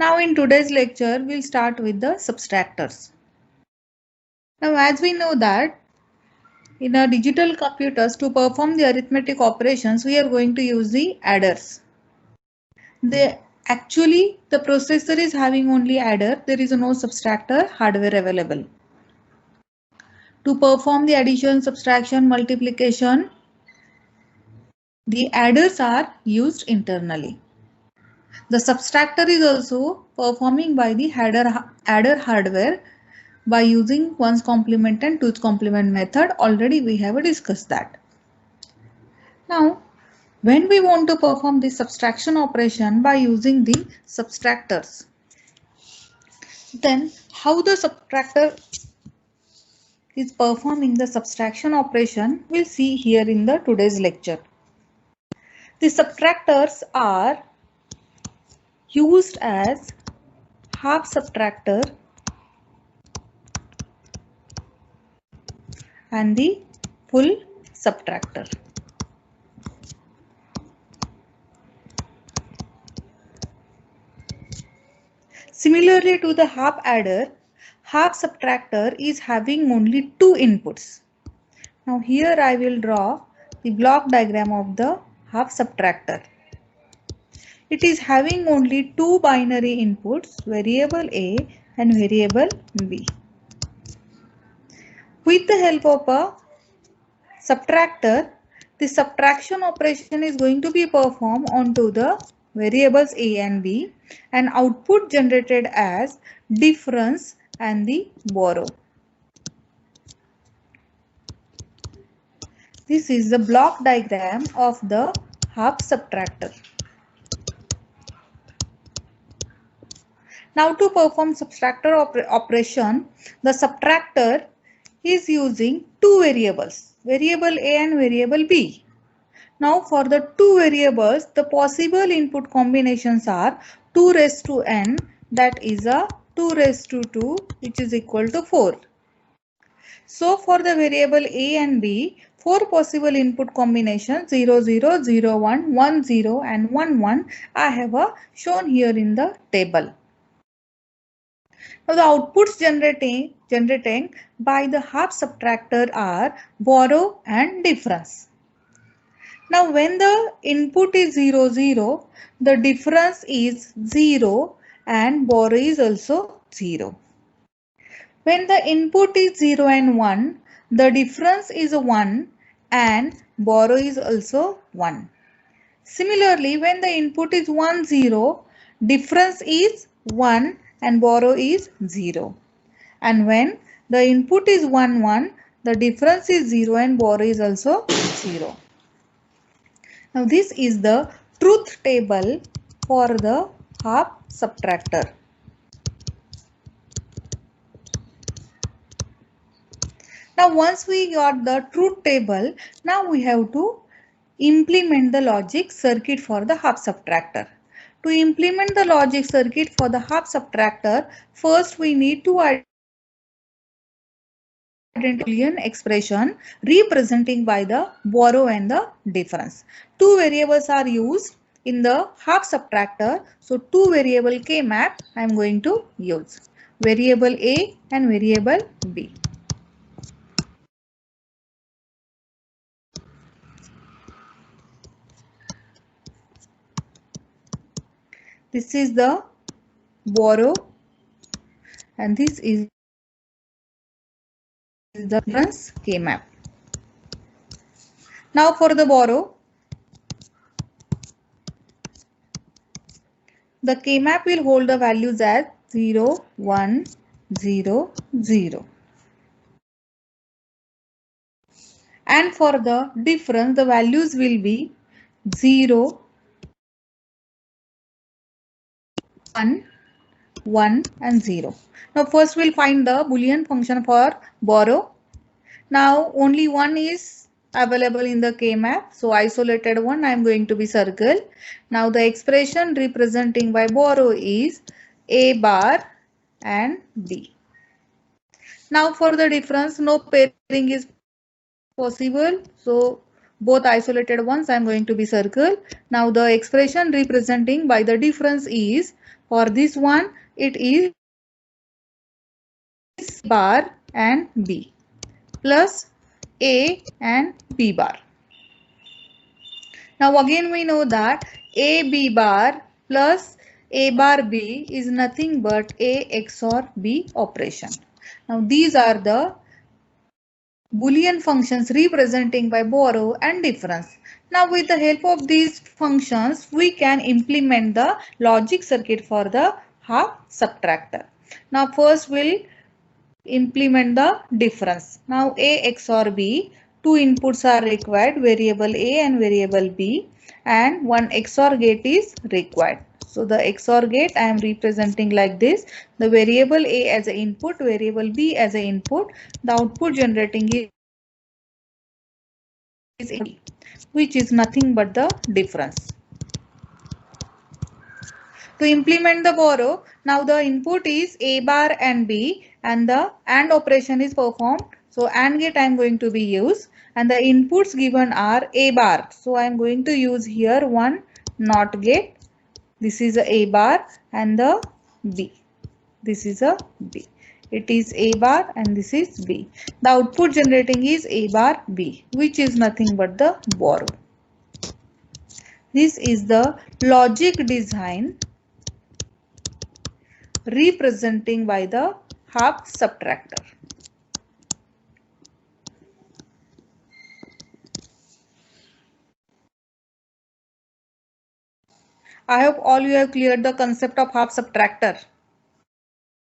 Now in today's lecture, we'll start with the subtractors. Now as we know that in our digital computers to perform the arithmetic operations, we are going to use the adders. Actually, the processor is having only adder. There is no subtractor hardware available. To perform the addition, subtraction, multiplication, the adders are used internally. The subtractor is also performing by the adder hardware by using ones complement and twos complement method. Already we have discussed that. Now, when we want to perform the subtraction operation by using the subtractors, then how the subtractor is performing the subtraction operation we'll see here in the today's lecture. The subtractors are used as half subtractor and the full subtractor. Similarly to the half adder, half subtractor is having only two inputs. Now here I will draw the block diagram of the half subtractor. It is having only two binary inputs, variable A and variable B. With the help of a subtractor, the subtraction operation is going to be performed onto the variables A and B and output generated as difference and the borrow. This is the block diagram of the half subtractor. Now to perform subtractor operation, the subtractor is using two variables, variable A and variable B. Now for the two variables, the possible input combinations are 2 raised to n, that is a 2 raised to 2, which is equal to 4. So for the variable A and B, four possible input combinations 0, 0, 0, 1, 1, 0 and 1, 1 I have shown here in the table. Now the outputs generating by the half subtractor are borrow and difference. Now when the input is 0, 0, the difference is 0 and borrow is also 0. When the input is 0 and 1, the difference is 1 and borrow is also 1. Similarly, when the input is 1, 0, difference is 1 and borrow is 0. And when the input is 1, 1, the difference is 0 and borrow is also 0. Now this is the truth table for the half subtractor. Now once we got the truth table, now we have to implement the logic circuit for the half subtractor. To implement the logic circuit for the half subtractor, first we need to identify Boolean expression representing by the borrow and the difference. Two variables are used in the half subtractor. So two variable K map I am going to use. Variable A and variable B. This is the borrow and this is the difference K map. Now for the borrow, the K map will hold the values as 0, 1, 0, 0. And for the difference, the values will be 0, 1, 1 and 0. Now first we'll find the Boolean function for borrow. Now only one is available in the K map. So isolated one I am going to be circle. Now the expression representing by borrow is A bar and B. Now for the difference, no pairing is possible. So both isolated ones I am going to be circle. Now the expression representing by the difference is For this one, it is bar and B plus A and B bar. Now again we know that A B bar plus A bar B is nothing but A XOR B operation. Now these are the Boolean functions representing by borrow and difference. Now with the help of these functions, we can implement the logic circuit for the half subtractor. Now first we'll implement the difference. Now A XOR B, two inputs are required, variable A and variable B, and one XOR gate is required. So the XOR gate I am representing like this. The variable A as an input, variable B as an input. The output generating is A, which is nothing but the difference. To implement the borrow, now the input is A bar and B and the AND operation is performed. So AND gate I am going to be used and the inputs given are A bar. So I am going to use here one NOT gate. This is a A bar and the B. This is a B. It is A bar and this is B. The output generating is A bar B, which is nothing but the borrow. This is the logic design representing by the half subtractor. I hope all you have cleared the concept of half subtractor.